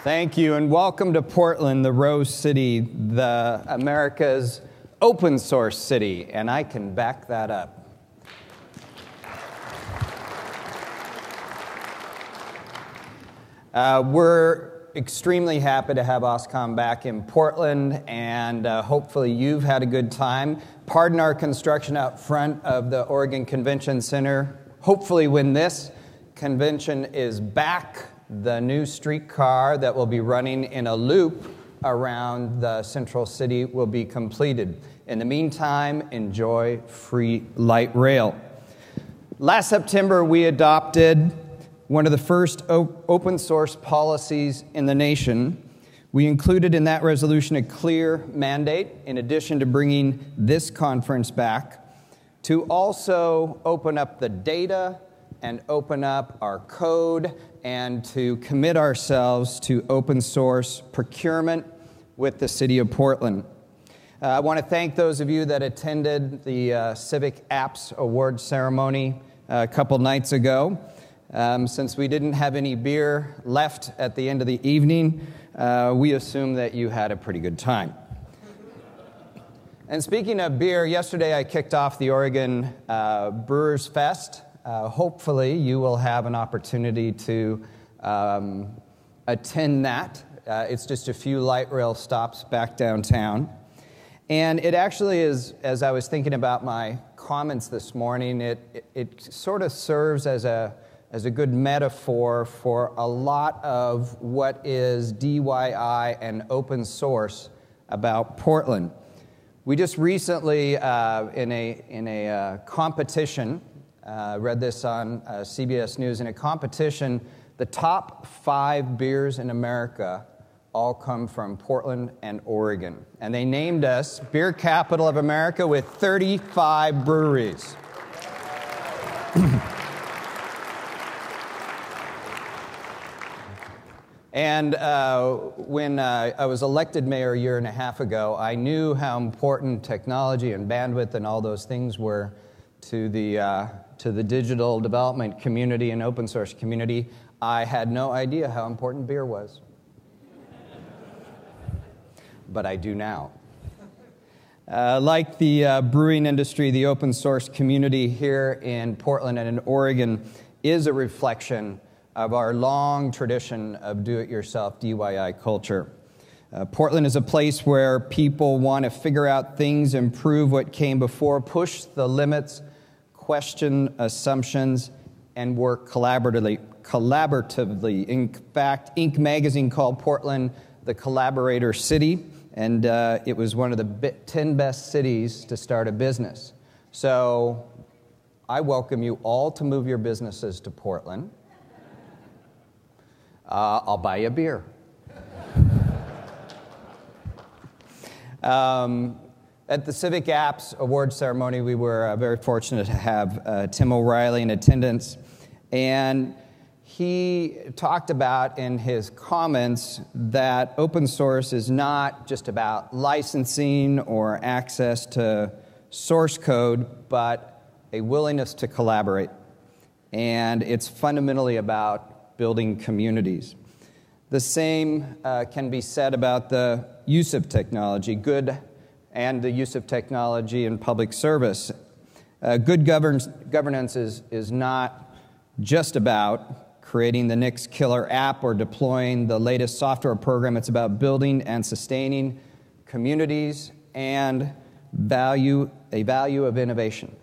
Thank you, and welcome to Portland, the Rose City, the America's open source city, and I can back that up. We're extremely happy to have OSCON back in Portland, and hopefully you've had a good time. Pardon our construction out front of the Oregon Convention Center. Hopefully when this convention is back, the new streetcar that will be running in a loop around the central city will be completed. In the meantime, enjoy free light rail. Last September, we adopted one of the first open source policies in the nation. We included in that resolution a clear mandate, in addition to bringing this conference back, to also open up the data and open up our code and to commit ourselves to open source procurement with the City of Portland. I want to thank those of you that attended the Civic Apps Award ceremony a couple nights ago. Since we didn't have any beer left at the end of the evening, we assume that you had a pretty good time. And speaking of beer, yesterday I kicked off the Oregon Brewers Fest. Hopefully you will have an opportunity to attend that. It's just a few light rail stops back downtown. And it actually is, as I was thinking about my comments this morning, it sort of serves as a good metaphor for a lot of what is DIY and open source about Portland. We just recently, in a competition, read this on CBS News, in a competition, the top 5 beers in America all come from Portland and Oregon. And they named us Beer Capital of America with 35 breweries. And when I was elected mayor a year and a half ago, I knew how important technology and bandwidth and all those things were to the digital development community and open source community. I had no idea how important beer was. But I do now. Like the brewing industry, the open source community here in Portland and in Oregon is a reflection of our long tradition of do-it-yourself DIY culture. Portland is a place where people want to figure out things, improve what came before, push the limits, question assumptions, and work collaboratively. In fact, Inc. magazine called Portland the Collaborator City, and it was one of the 10 best cities to start a business. So I welcome you all to move your businesses to Portland. I'll buy you a beer. At the Civic Apps Award ceremony, we were very fortunate to have Tim O'Reilly in attendance, and he talked about in his comments that open source is not just about licensing or access to source code, but a willingness to collaborate. And it's fundamentally about building communities. The same can be said about the use of technology, good and the use of technology in public service. Good governance is not just about creating the next killer app or deploying the latest software program. It's about building and sustaining communities and a value of innovation.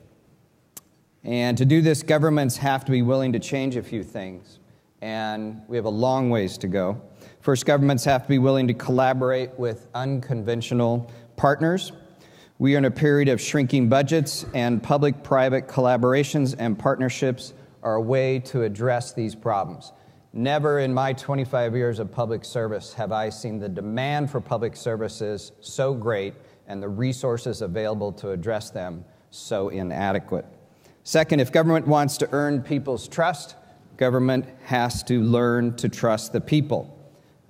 And to do this, governments have to be willing to change a few things. And we have a long ways to go. First, governments have to be willing to collaborate with unconventional partners. We are in a period of shrinking budgets, and public-private collaborations and partnerships are a way to address these problems. Never in my 25 years of public service have I seen the demand for public services so great and the resources available to address them so inadequate. Second, if government wants to earn people's trust, government has to learn to trust the people.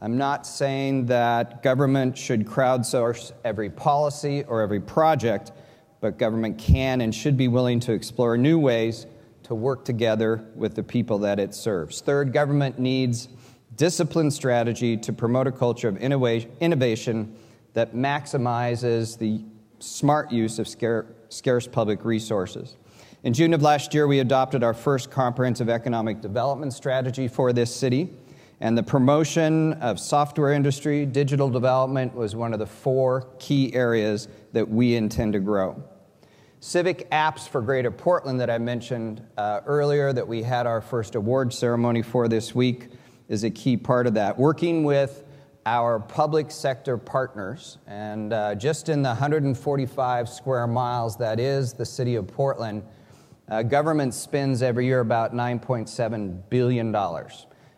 I'm not saying that government should crowdsource every policy or every project, but government can and should be willing to explore new ways to work together with the people that it serves. Third, government needs disciplined strategy to promote a culture of innovation that maximizes the smart use of scarce public resources. In June of last year, we adopted our first comprehensive economic development strategy for this city, and the promotion of software industry, digital development was one of the 4 key areas that we intend to grow. Civic Apps for Greater Portland that I mentioned earlier that we had our first award ceremony for this week is a key part of that. Working with our public sector partners, and just in the 145 square miles that is the city of Portland, government spends every year about $9.7 billion.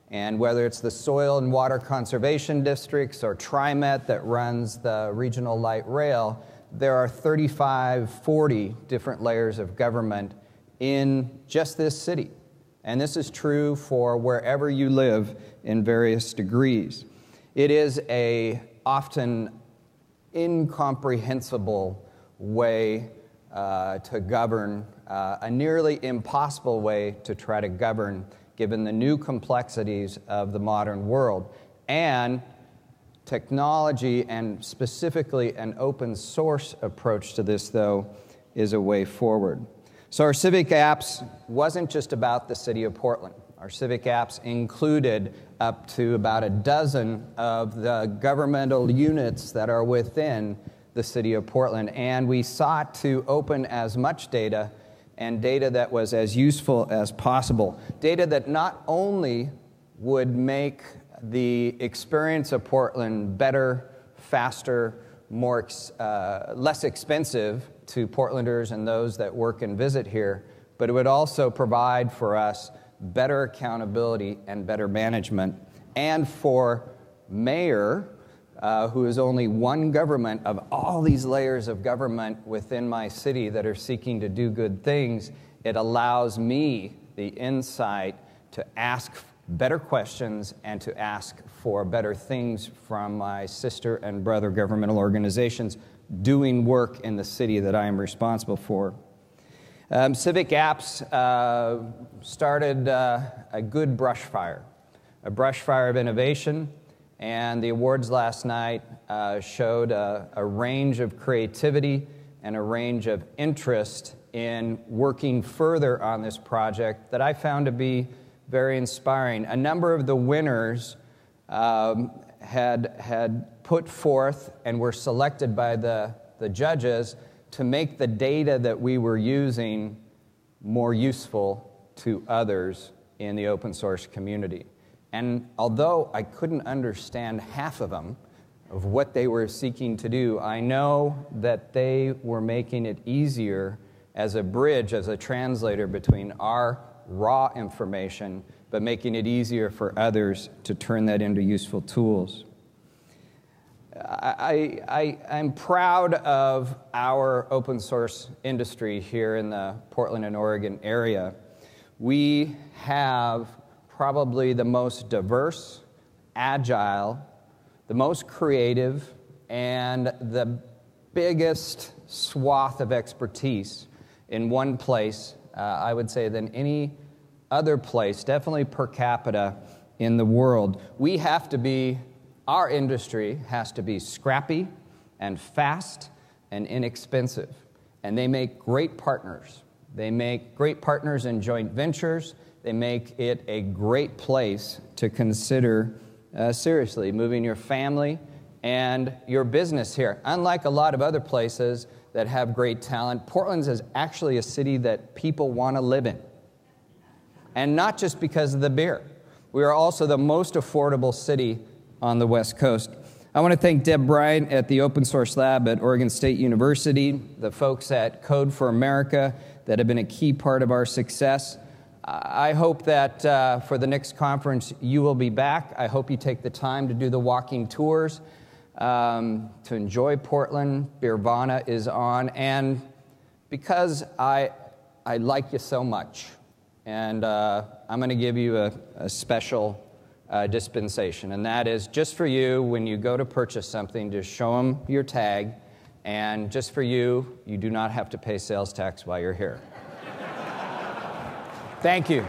And whether it's the Soil and Water Conservation Districts or TriMet that runs the regional light rail, there are 35, 40 different layers of government in just this city. And this is true for wherever you live in various degrees. It is a often incomprehensible way to govern, a nearly impossible way to try to govern given the new complexities of the modern world. And technology, and specifically an open source approach to this, though, is a way forward. So our Civic Apps wasn't just about the city of Portland. Our Civic Apps included up to about a dozen of the governmental units that are within the city of Portland. And we sought to open as much data and data that was as useful as possible. Data that not only would make the experience of Portland better, faster, less expensive to Portlanders and those that work and visit here, but it would also provide for us better accountability and better management. And for mayor, who is only one government of all these layers of government within my city that are seeking to do good things, it allows me the insight to ask better questions and to ask for better things from my sister and brother governmental organizations doing work in the city that I am responsible for. Civic Apps started a good brush fire of innovation. And the awards last night showed a range of creativity and a range of interest in working further on this project that I found to be very inspiring. A number of the winners had put forth and were selected by the judges to make the data that we were using more useful to others in the open source community. And although I couldn't understand half of them, of what they were seeking to do, I know that they were making it easier as a bridge, as a translator between our raw information, but making it easier for others to turn that into useful tools. I'm proud of our open source industry here in the Portland and Oregon area. We have probably the most diverse, agile, the most creative, and the biggest swath of expertise in one place, I would say, than any other place, definitely per capita in the world. Our industry has to be scrappy and fast and inexpensive, and they make great partners. They make great partners in joint ventures. They make it a great place to consider seriously moving your family and your business here. Unlike a lot of other places that have great talent, Portland is actually a city that people want to live in. And not just because of the beer. We are also the most affordable city on the West Coast. I want to thank Deb Bryant at the Open Source Lab at Oregon State University, the folks at Code for America that have been a key part of our success. I hope that for the next conference you will be back. I hope you take the time to do the walking tours, to enjoy Portland. Beervana is on, and because I like you so much, and I'm going to give you a special dispensation, and that is just for you. When you go to purchase something, just show them your tag, and just for you, you do not have to pay sales tax while you're here. Thank you.